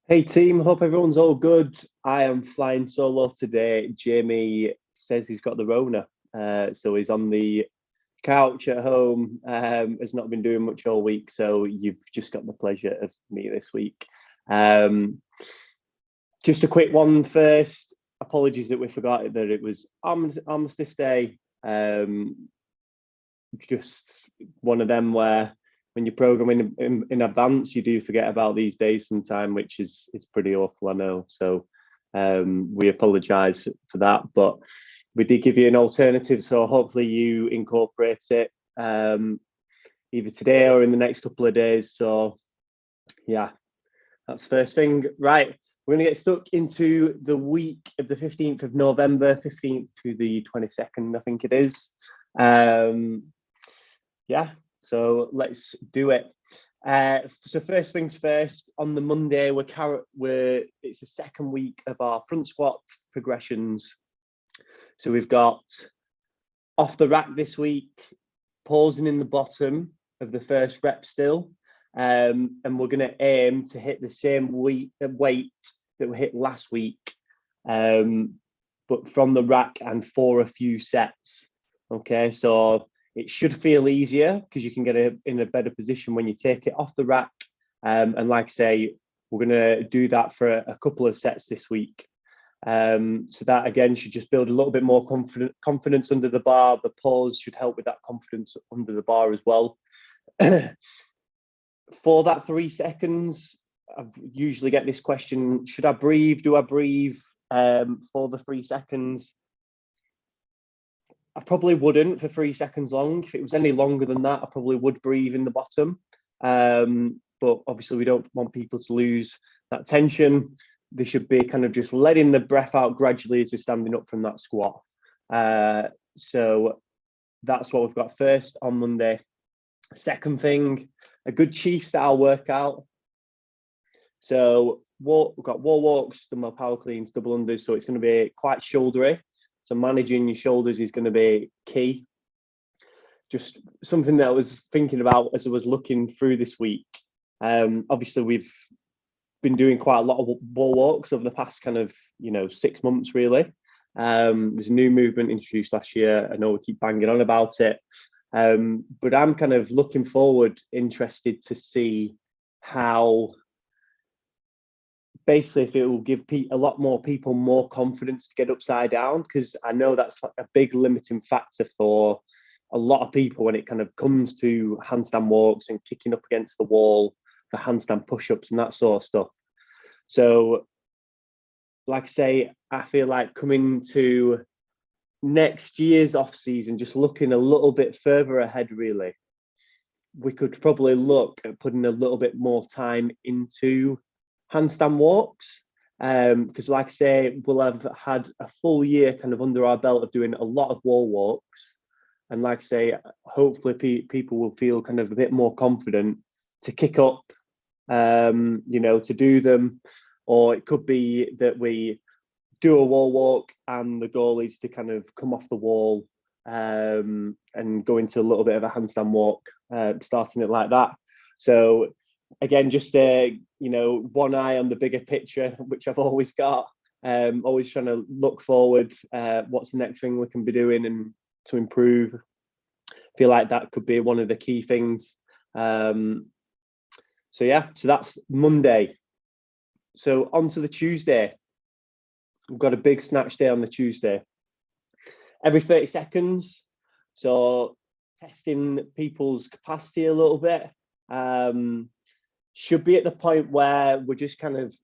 Hey team, hope everyone's all good. I am flying solo today. Jamie says he's got the Rona, so he's on the couch at home. Has not been doing much all week, so you've just got the pleasure of me this week. Um, just a quick one first. Apologies that we forgot that it was Armistice Day. Just one of them where when you're programming in advance, you do forget about these days sometime, which is pretty awful, I know. So we apologise for that, but we did give you an alternative. So hopefully you incorporate it either today or in the next couple of days. So yeah, that's the first thing. Right, we're going to get stuck into the week of the 15th of November, 15th to the 22nd, I think it is. Yeah, so let's do it. So first things first, on the Monday, it's the second week of our front squat progressions. So we've got off the rack this week, pausing in the bottom of the first rep still. And we're going to aim to hit the same weight that we hit last week, but from the rack and for a few sets. Okay, so it should feel easier because you can get in a better position when you take it off the rack. And like I say, we're going to do that for a couple of sets this week. So that again should just build a little bit more confidence under the bar. The pause should help with that confidence under the bar as well. For that 3 seconds, I usually get this question: should I breathe? Do I breathe for the 3 seconds? I probably wouldn't for 3 seconds long. If it was any longer than that, I probably would breathe in the bottom. But obviously, we don't want people to lose that tension. They should be kind of just letting the breath out gradually as they're standing up from that squat. So that's what we've got first on Monday. Second thing, a good chief style workout. So we've got wall walks, dumbbell power cleans, double unders. So it's going to be quite shouldery. So managing your shoulders is going to be key. Just something that I was thinking about as I was looking through this week. Obviously, we've been doing quite a lot of wall walks over the past 6 months, really. There's a new movement introduced last year. I know we keep banging on about it. But I'm kind of looking forward, interested to see how, basically, if it will give a lot more people more confidence to get upside down, because I know that's like a big limiting factor for a lot of people when it kind of comes to handstand walks and kicking up against the wall for handstand push-ups and that sort of stuff. So, like I say, I feel like coming to next year's off season, just looking a little bit further ahead, really, we could probably look at putting a little bit more time into handstand walks, because like I say, we'll have had a full year kind of under our belt of doing a lot of wall walks, and like I say, hopefully people will feel kind of a bit more confident to kick up, to do them. Or it could be that we do a wall walk and the goal is to kind of come off the wall and go into a little bit of a handstand walk, starting it like that. So again, just one eye on the bigger picture, which I've always got. Always trying to look forward. What's the next thing we can be doing and to improve? I feel like that could be one of the key things. So that's Monday. So on to the Tuesday. We've got a big snatch day on the Tuesday. Every 30 seconds. So testing people's capacity a little bit. Should be at the point where we're just kind of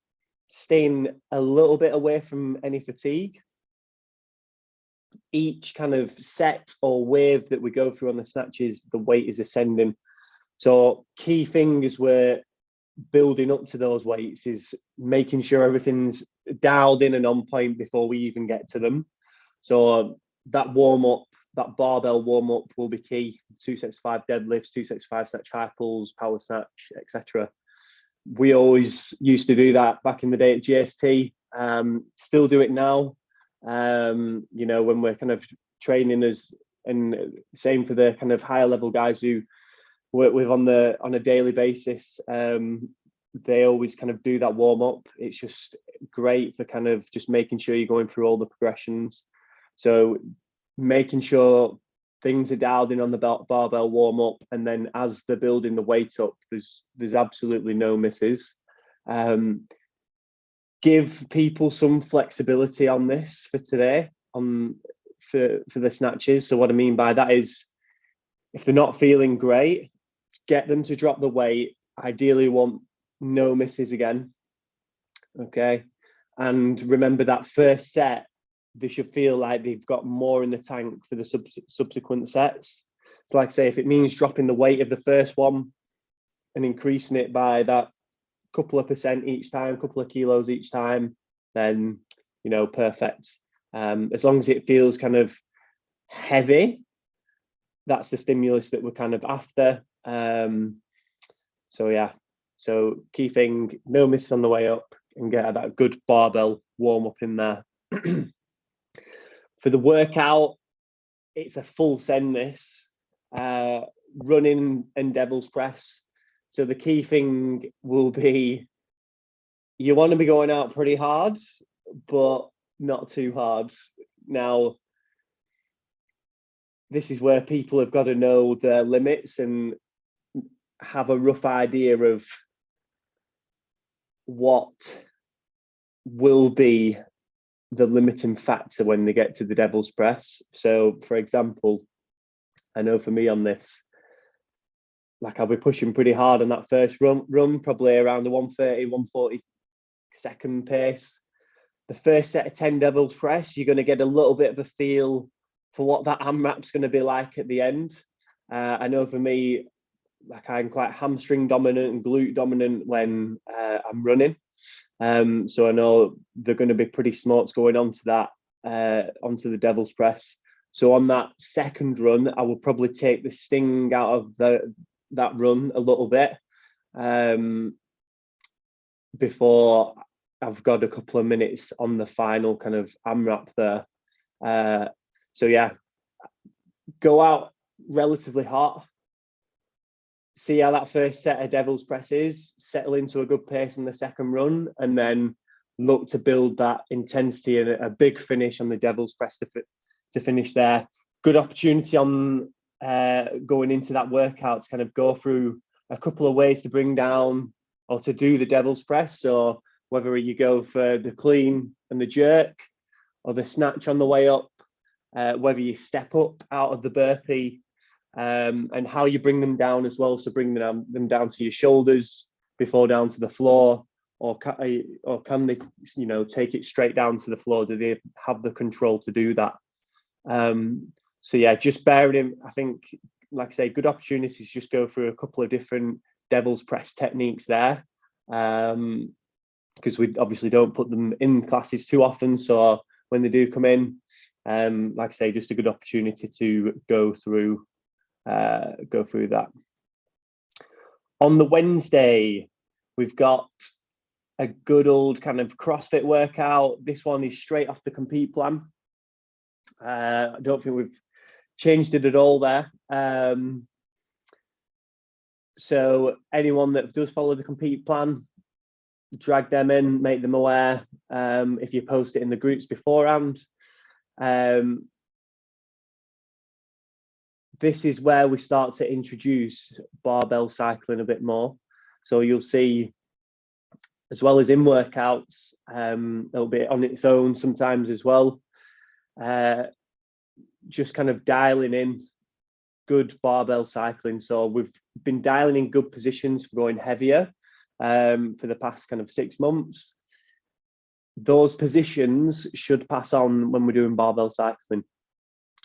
staying a little bit away from any fatigue. Each kind of set or wave that we go through on the snatches, the weight is ascending. So key thing as we're building up to those weights is making sure everything's dialed in and on point before we even get to them. So that warm up, that barbell warm up will be key. 2 sets of 5 deadlifts, 2 sets of 5 snatch high pulls, power snatch, etc. We always used to do that back in the day at JST. Still do it now. When we're kind of training and same for the kind of higher level guys who work with on a daily basis. they always kind of do that warm up. It's just great for kind of just making sure you're going through all the progressions. So making sure things are dialed in on the barbell warm up, and then as they're building the weight up, there's absolutely no misses. Give people some flexibility on this for today, for the snatches. So what I mean by that is, if they're not feeling great, get them to drop the weight. Ideally want no misses again. Okay. And remember that first set, they should feel like they've got more in the tank for the subsequent sets. So like I say, if it means dropping the weight of the first one and increasing it by that couple of percent each time, couple of kilos each time, then, you know, perfect. As long as it feels kind of heavy, that's the stimulus that we're kind of after. So yeah, so key thing, no misses on the way up, and get that good barbell warm up in there. For the workout, it's a full send this, running and devil's press. So the key thing will be, you want to be going out pretty hard, but not too hard. Now, this is where people have got to know their limits and have a rough idea of what will be the limiting factor when they get to the devil's press. So for example, I know for me on this, like I'll be pushing pretty hard on that first run, probably around the 130, 140 second pace. The first set of 10 devil's press, you're going to get a little bit of a feel for what that AMRAP's going to be like at the end. I know for me, like I'm quite hamstring dominant and glute dominant when I'm running. So I know they're going to be pretty smart going onto that, onto the devil's press. So on that second run, I will probably take the sting out of that run a little bit, before I've got a couple of minutes on the final kind of AMRAP there. So yeah, go out relatively hot, see how that first set of devil's press is, settle into a good pace in the second run, and then look to build that intensity and a big finish on the devil's press to finish there. Good opportunity on going into that workout to kind of go through a couple of ways to bring down or to do the devil's press. So whether you go for the clean and the jerk, or the snatch on the way up, whether you step up out of the burpee, and how you bring them down as well. So bring them down to your shoulders before down to the floor, or can they, you know, take it straight down to the floor? Do they have the control to do that? So yeah, just bearing in, I think, like I say, good opportunities, just go through a couple of different devil's press techniques there, because we obviously don't put them in classes too often. So when they do come in, like I say, just a good opportunity to go through that. On the Wednesday, we've got a good old kind of CrossFit workout. This one is straight off the Compete plan. I don't think we've changed it at all there. So anyone that does follow the Compete plan, drag them in, make them aware, if you post it in the groups beforehand. This is where we start to introduce barbell cycling a bit more. So you'll see, as well as in workouts, it'll be on its own sometimes as well. Just kind of dialing in good barbell cycling. So we've been dialing in good positions for going heavier for the past kind of 6 months. Those positions should pass on when we're doing barbell cycling.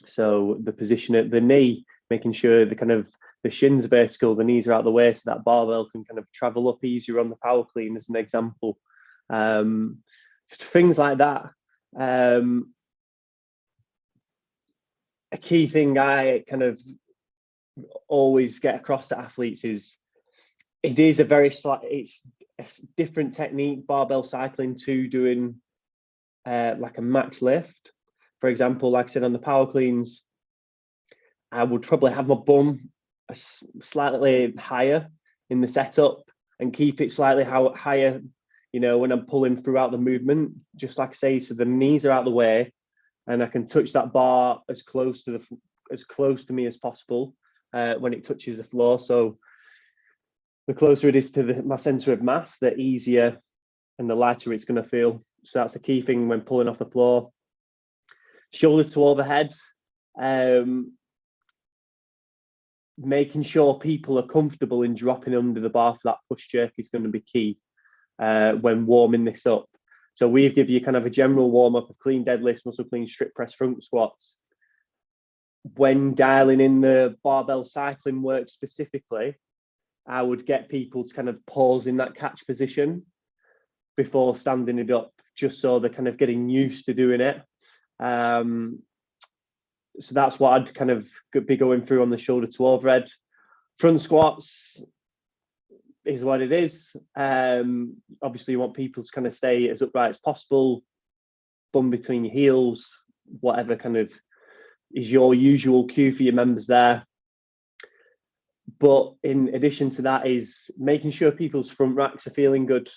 So the position at the knee, making sure the shins are vertical, the knees are out of the way, so that barbell can kind of travel up easier on the power clean, as an example. Things like that. A key thing I kind of always get across to athletes is it is it's a different technique, barbell cycling, to doing like a max lift. For example, like I said, on the power cleans, I would probably have my bum slightly higher in the setup, and keep it slightly higher, you know, when I'm pulling throughout the movement, just like I say, so the knees are out of the way and I can touch that bar as close to me as possible when it touches the floor. So the closer it is to my center of mass, the easier and the lighter it's going to feel. So that's the key thing when pulling off the floor. Shoulder to overhead, making sure people are comfortable in dropping under the bar for that push jerk is going to be key when warming this up. So we give you kind of a general warm up of clean deadlifts, muscle clean, strip press, front squats. When dialing in the barbell cycling work specifically, I would get people to kind of pause in that catch position before standing it up, just so they're kind of getting used to doing it. So that's what I'd kind of be going through on the shoulder to overhead. Front squats is what it is. Obviously, you want people to kind of stay as upright as possible, bum between your heels, whatever kind of is your usual cue for your members there. But in addition to that is making sure people's front racks are feeling good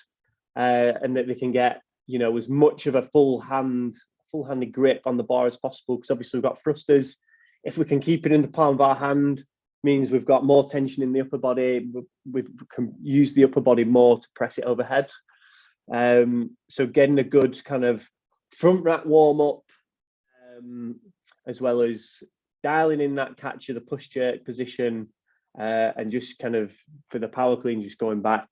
and that they can get, you know, as much of a full-handed grip on the bar as possible, because obviously we've got thrusters. If we can keep it in the palm of our hand, means we've got more tension in the upper body. We can use the upper body more to press it overhead. So getting a good kind of front rack warm up, as well as dialing in that catch of the push jerk position, and just kind of for the power clean, just going back,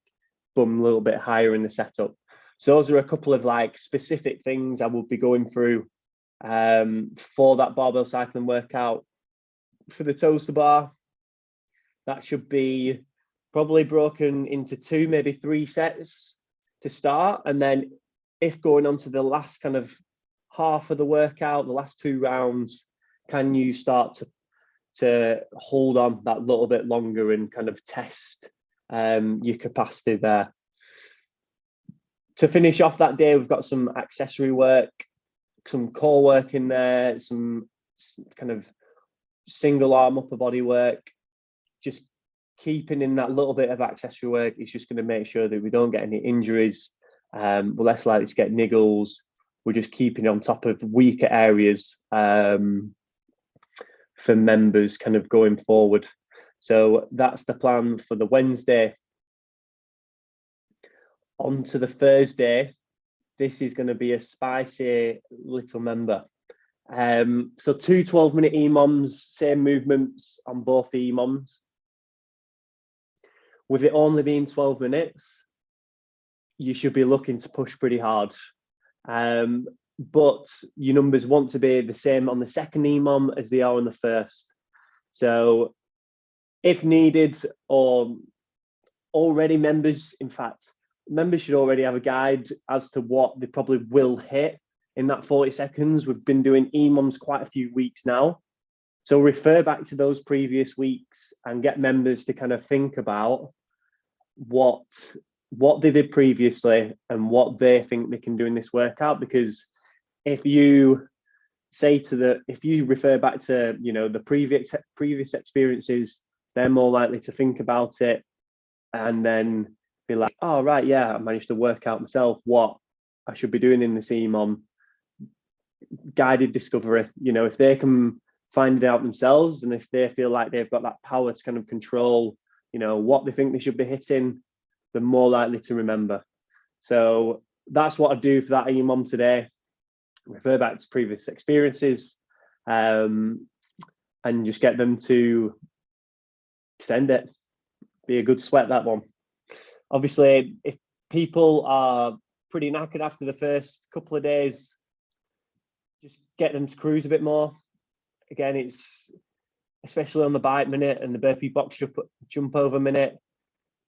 bum a little bit higher in the setup. So those are a couple of like specific things I will be going through for that barbell cycling workout. For the toes to bar, that should be probably broken into 2, maybe 3 sets to start. And then if going on to the last kind of half of the workout, the last 2 rounds, can you start to hold on that little bit longer and kind of test your capacity there. To finish off that day, we've got some accessory work, some core work in there, some kind of single arm upper body work. Just keeping in that little bit of accessory work is just going to make sure that we don't get any injuries. We're less likely to get niggles. We're just keeping on top of weaker areas for members kind of going forward. So that's the plan for the Wednesday. On to the Thursday, this is going to be a spicy little member. So 2 12-minute EMOMs, same movements on both the EMOMs. With it only being 12 minutes, you should be looking to push pretty hard. But your numbers want to be the same on the second EMOM as they are on the first. So if needed, or already members, in fact, members should already have a guide as to what they probably will hit in that 40 seconds. We've been doing EMOMs quite a few weeks now. So refer back to those previous weeks and get members to kind of think about what they did previously and what they think they can do in this workout. Because if you refer back to, you know, the previous experiences, they're more likely to think about it and then be like, oh, right, yeah, I managed to work out myself what I should be doing in this EMOM. Guided discovery, you know, if they can find it out themselves and if they feel like they've got that power to kind of control, you know, what they think they should be hitting, they're more likely to remember. So that's what I do for that EMOM today. Refer back to previous experiences and just get them to send it. Be a good sweat, that one. Obviously, if people are pretty knackered after the first couple of days, just get them to cruise a bit more. Again, it's especially on the bike minute and the burpee box jump over minute,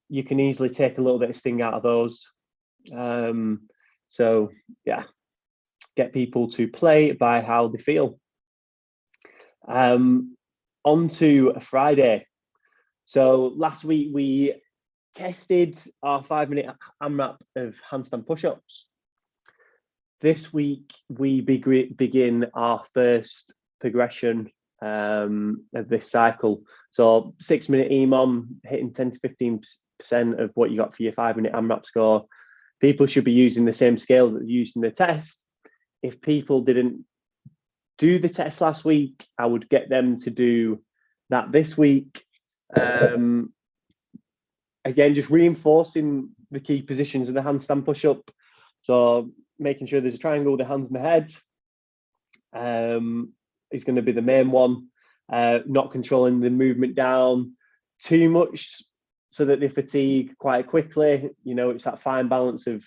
you can easily take a little bit of sting out of those. So yeah, get people to play by how they feel. On to a Friday. So last week we tested our 5-minute AMRAP of handstand push-ups. This week we begin our first progression of this cycle. So 6-minute EMOM, hitting 10 to 15 of what you got for your 5-minute AMRAP score. People should be using the same scale that they used in the test. If people didn't do the test last week, I would get them to do that this week. Again, just reinforcing the key positions of the handstand push-up. So making sure there's a triangle with the hands in the head is going to be the main one. Not controlling the movement down too much so that they fatigue quite quickly. You know, it's that fine balance of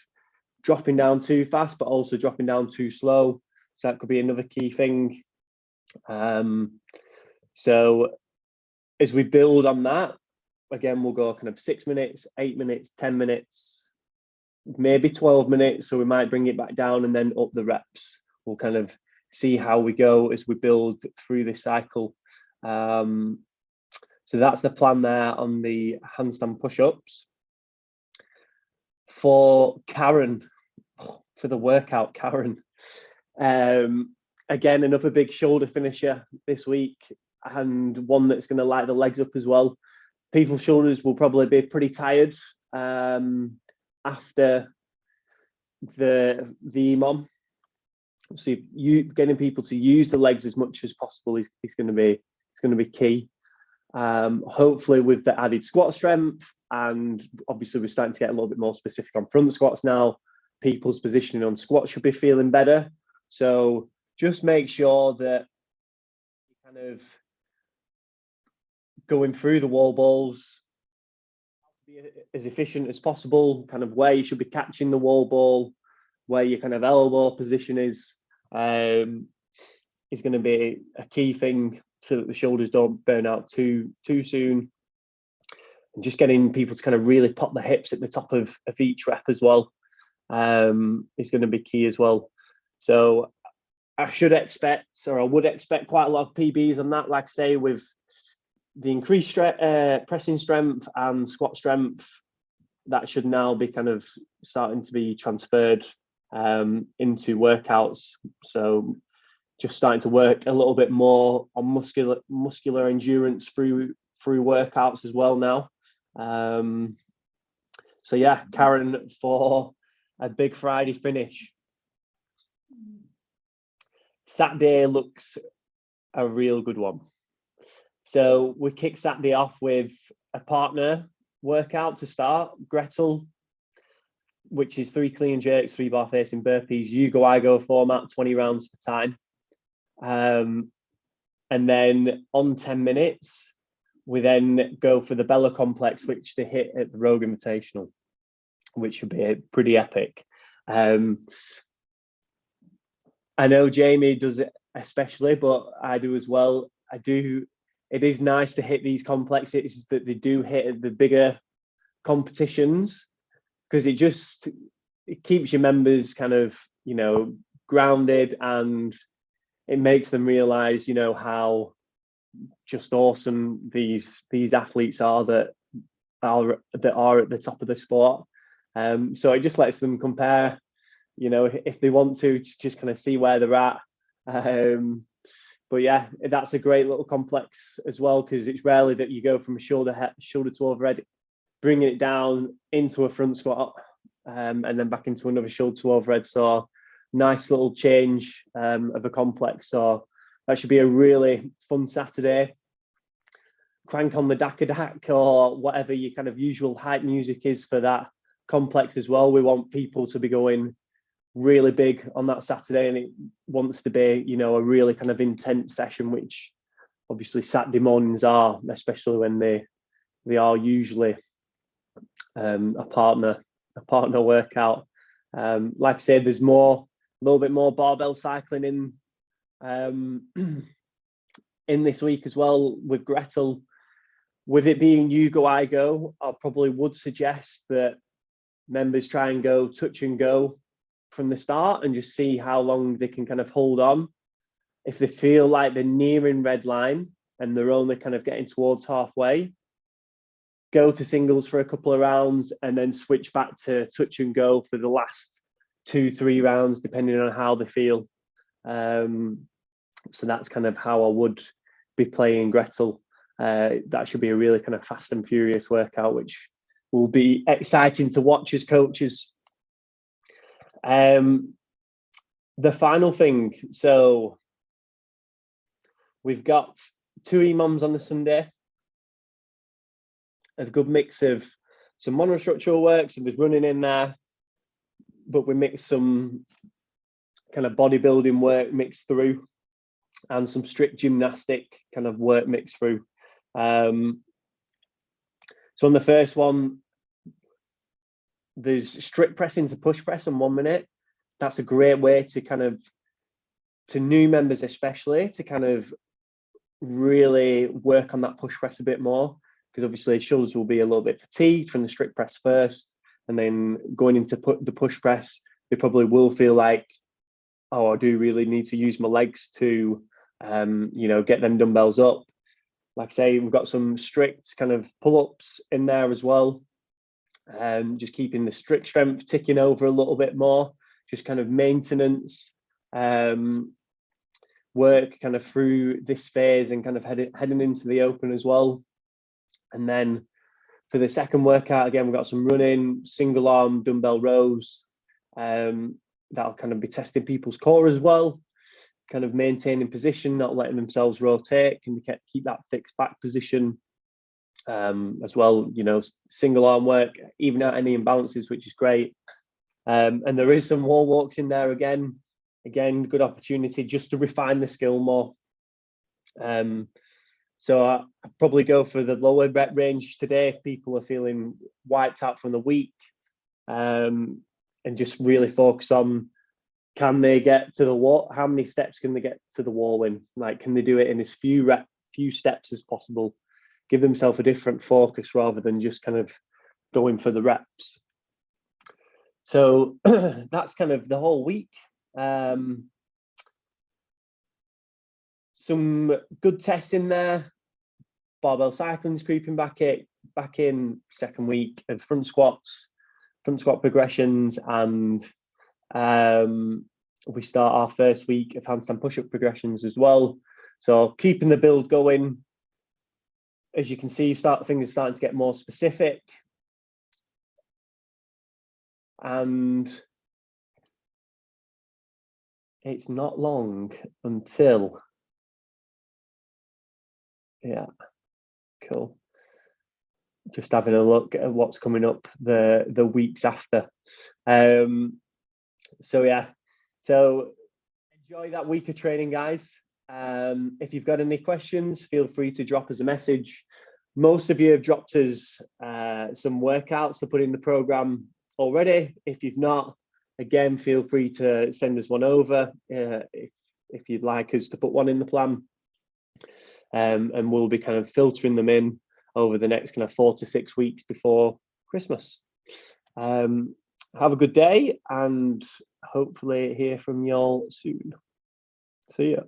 dropping down too fast, but also dropping down too slow. So that could be another key thing. So as we build on that, again, we'll go kind of 6 minutes, 8 minutes, 10 minutes, maybe 12 minutes. So we might bring it back down and then up the reps. We'll kind of see how we go as we build through this cycle. So that's the plan there on the handstand push-ups. For Karen, for the workout, Karen, again, another big shoulder finisher this week, and one that's going to light the legs up as well. People's shoulders will probably be pretty tired after the EMOM. So you getting people to use the legs as much as possible is going to be key. Hopefully with the added squat strength, and obviously we're starting to get a little bit more specific on front squats now, people's positioning on squat should be feeling better. So just make sure that you're kind of going through the wall balls, be as efficient as possible, kind of where you should be catching the wall ball, where your kind of elbow position is going to be a key thing so that the shoulders don't burn out too soon. And just getting people to kind of really pop the hips at the top of each rep as well is going to be key as well. So I would expect quite a lot of PBs on that, like I say, with the increased pressing strength and squat strength. That should now be kind of starting to be transferred into workouts. So just starting to work a little bit more on muscular endurance through workouts as well now. So yeah, Karen, for a big Friday finish. Saturday looks a real good one. So we kick Saturday off with a partner workout to start, Gretel, which is 3 clean jerks, 3 bar facing burpees, you go, I go format, 20 rounds for time. And then on 10 minutes, we then go for the Bella complex, which they hit at the Rogue Invitational, which should be pretty epic. I know Jamie does it especially, but I do as well. It is nice to hit these complexes that they do hit at the bigger competitions, because it keeps your members kind of, you know, grounded, and it makes them realize, you know, how just awesome these athletes are that are at the top of the sport. So it just lets them compare, you know, if they want to, just kind of see where they're at. But yeah, that's a great little complex as well, because it's rarely that you go from a shoulder to overhead, bringing it down into a front squat, and then back into another shoulder to overhead. So nice little change of a complex. So that should be a really fun Saturday. Crank on the Dak or whatever your kind of usual hype music is for that complex as well. We want people to be going really big on that Saturday, and it wants to be, you know, a really kind of intense session, which obviously Saturday mornings are, especially when they are usually a partner workout. Like I said, there's a little bit more barbell cycling in this week as well with Gretel. With it being you go, I go, I probably would suggest that members try and go touch and go from the start and just see how long they can kind of hold on. If they feel like they're nearing red line and they're only kind of getting towards halfway, go to singles for a couple of rounds and then switch back to touch and go for the last 2-3 rounds, depending on how they feel. So that's kind of how I would be playing Gretel. That should be a really kind of fast and furious workout, which will be exciting to watch as coaches. The final thing, so we've got 2 EMOMs on the Sunday, a good mix of some monostructural work, so there's running in there, but we mix some kind of bodybuilding work mixed through and some strict gymnastic kind of work mixed through. So on the first one, there's strict pressing to push press in 1 minute. That's a great way to kind of, to new members especially, to kind of really work on that push press a bit more, because obviously shoulders will be a little bit fatigued from the strict press first, and then going into the push press, they probably will feel like, oh, I do really need to use my legs to, you know, get them dumbbells up. Like I say, we've got some strict kind of pull-ups in there as well. Just keeping the strict strength ticking over a little bit more, just kind of maintenance work kind of through this phase and kind of heading into the open as well. And then for the second workout, again, we've got some running, single arm dumbbell rows. That'll kind of be testing people's core as well, kind of maintaining position, not letting themselves rotate, can keep that fixed back position as well. You know, single arm work, even out any imbalances, which is great. And there is some wall walks in there again, good opportunity just to refine the skill more. So I'd probably go for the lower rep range today if people are feeling wiped out from the week, and just really focus on, can they get to the wall? How many steps can they get to the wall in? Like, can they do it in as few steps as possible? Give themselves a different focus rather than just kind of going for the reps. So that's kind of the whole week. Some good tests in there. Barbell cycling's creeping back in second week of front squat progressions, and we start our first week of handstand push-up progressions as well. So keeping the build going. As you can see, things are starting to get more specific, and it's not long until, yeah, cool. Just having a look at what's coming up the weeks after. So yeah, so enjoy that week of training, guys. If you've got any questions, feel free to drop us a message. Most of you have dropped us some workouts to put in the program already. If you've not, again, feel free to send us one over if you'd like us to put one in the plan. And we'll be kind of filtering them in over the next kind of 4 to 6 weeks before Christmas. Have a good day, and hopefully hear from y'all soon. See ya.